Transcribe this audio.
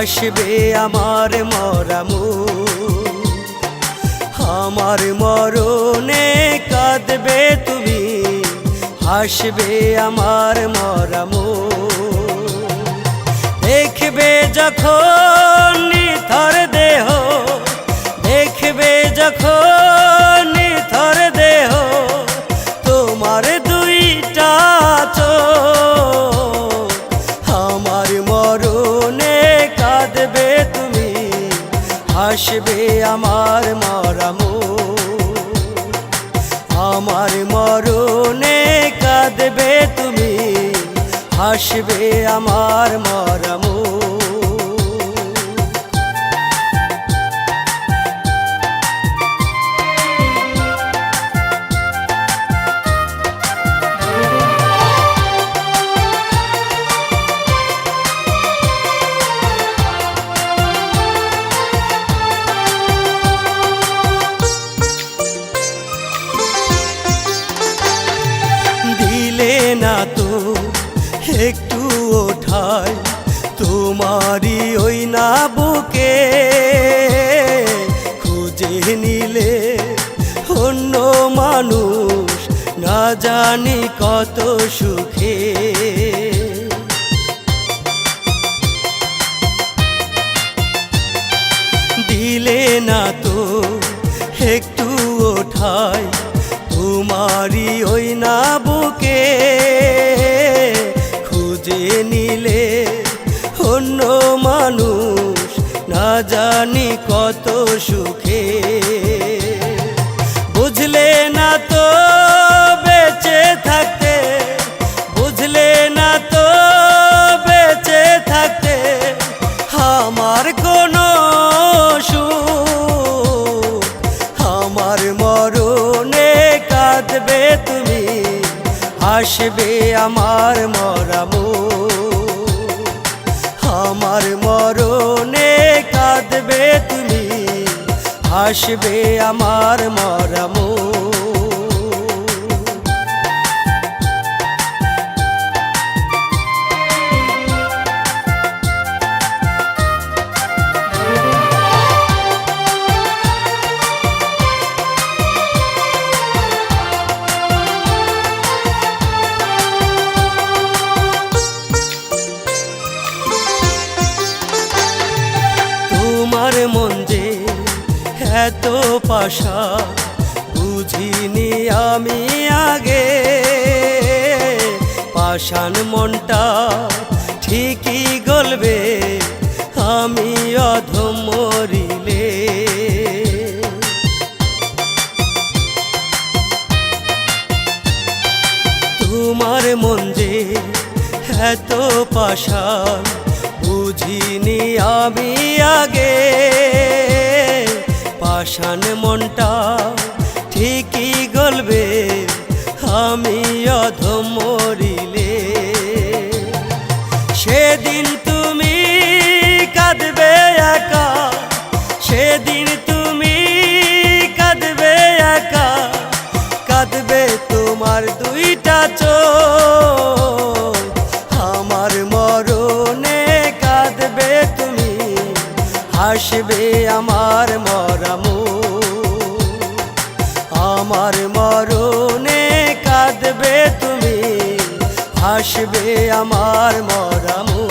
হাসবে আমার মরামু। আমার মরণে কাঁদবে তুমি, হাসবে আমার মরামু। দেখবে যখন নিথর দেহ, দেখবে যখন নিথর দেহ, তোমার দুইটা চোখ। আমার মরণে কাঁদবে তুমি, হাসবে আমার মরামু। আমার মরণে কাঁদবে তুমি, হাসবে আমার মরামু। দিলে না তো একটু ওঠাই তোমারি ওই না বুকে, খুঁজে নিলে অন্য মানুষ না জানি কত সুখে। দিলে না তো একটু ওঠাই তোমারি ওই না বুকে, খুঁজে নিলে অন্য মানুষ না জানি কত সুখে। বুঝলে না তো বেঁচে থাকতে, বুঝলে না তো বেঁচে থাকতে আমার কোনো সুখ। আমার মরণে কাঁদবে তুমি, হাসবে আমার মরামু। আমার মরণে কাঁদবে তুমি, হাসবে আমার মরামু। তোমার মন যে এত পাশা বুঝিনি আমি আগে, পাষাণ মনটা ঠিকই গলবে আমি অধম মরিলে। তোমার মন যে এত পাষাণ বুঝিনি আমি আগে, পাষাণ মনটা ঠিকই গলবে আমি অধম মরিলে। সেদিন তুমি কাঁদবে একা, সেদিন তুমি কাঁদবে একা, কাঁদবে তোমার দুইটা চোখ। আমার মরণে কাঁদবে তুমি, হাসবে আমার মরামু। আমার মরণে কাঁদবে তুমি, হাসবে আমার মরামু।